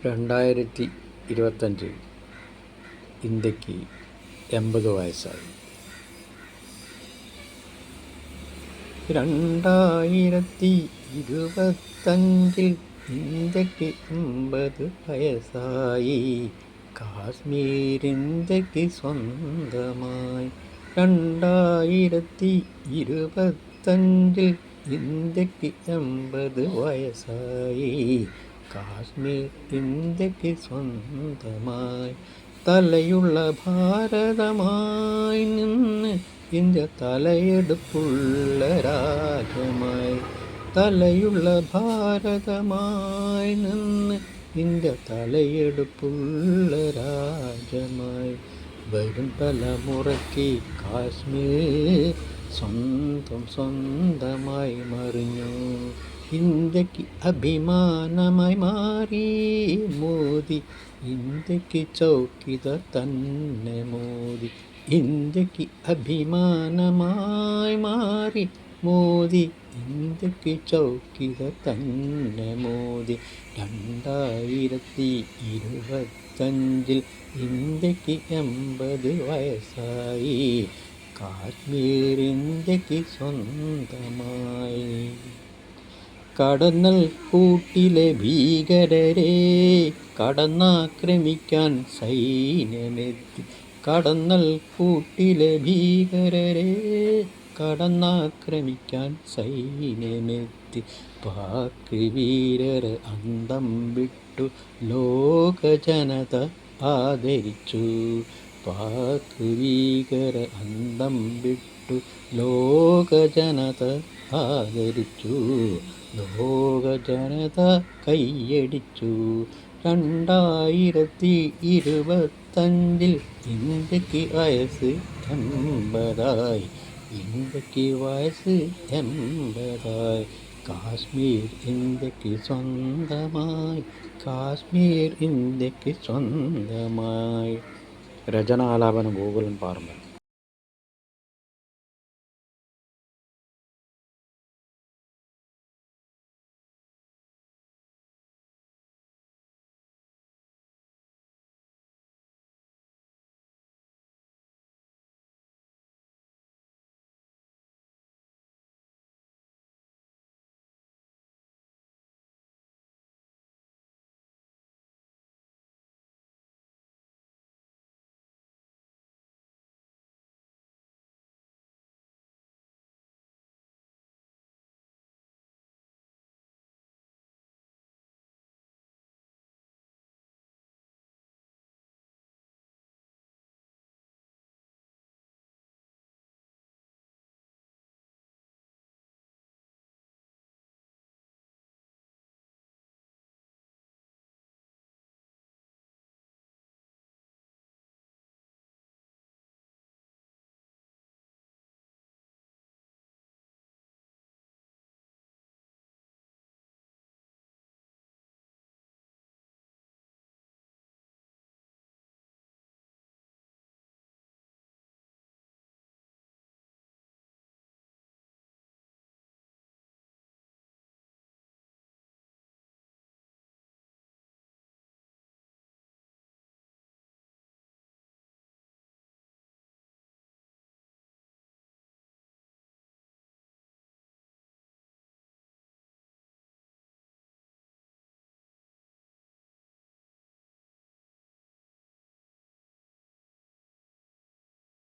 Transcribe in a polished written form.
2025 ഇന്ത്യക്ക് 80 വയസ്സായി. 2025 ഇന്ത്യക്ക് 80 വയസ്സായി. കാശ്മീർ ഇന്ത്യക്ക് സ്വന്തമായി. 2025 ഇന്ത്യക്ക് 80 വയസ്സായി. കാശ്മീർ ഇന്ത്യക്ക് സ്വന്തമായി. തലയുള്ള ഭാരതമായി നിന്ന് ഇന്ത്യ തലയെടുപ്പുള്ള രാജ്യമായി. തലയുള്ള ഭാരതമായി നിന്ന് ഇന്ത്യ തലയെടുപ്പുള്ള രാജ്യമായി. വരും തലമുറയ്ക്ക് കാശ്മീർ സ്വന്തമായി മറിഞ്ഞു. ഇന്ത്യക്ക് അഭിമാനമായി മാറി മോദി. ഇന്ത്യക്ക് ചൗക്കിദാർ തന്നെ മോദി. ഇന്ത്യക്ക് അഭിമാനമായി മാറി മോദി. ഇന്ത്യക്ക് ചൗക്കിദാർ തന്നെ മോദി. 2025 ഇന്ത്യക്ക് 80 വയസ്സായി. കാശ്മീർ ഇന്ത്യക്ക് സ്വന്തമായി. കടന്നൽ കൂട്ടിലെ ഭീകരരെ കടന്നാക്രമിക്കാൻ സൈന്യമെത്തി. കടന്നൽ കൂട്ടിലെ ഭീകരരെ കടന്നാക്രമിക്കാൻ സൈന്യമെത്തി. പാക് വീരർ അന്തം വിട്ടു ലോക ജനത ആദരിച്ചു. പാക് ഭീകര അന്തം വിട്ടു ലോക ജനത ആദരിച്ചു. ലോക ജനത കൈയടിച്ചു. 2025 ഇന്ത്യക്ക് വയസ്സ് 80. ഇന്ത്യക്ക് വയസ്സ് 80. കാശ്മീർ ഇന്ത്യക്ക് സ്വന്തമായി. കാശ്മീർ ഇന്ത്യക്ക് സ്വന്തമായി. രചനാലാപനം ഗോകുലൻ പാർമൽ.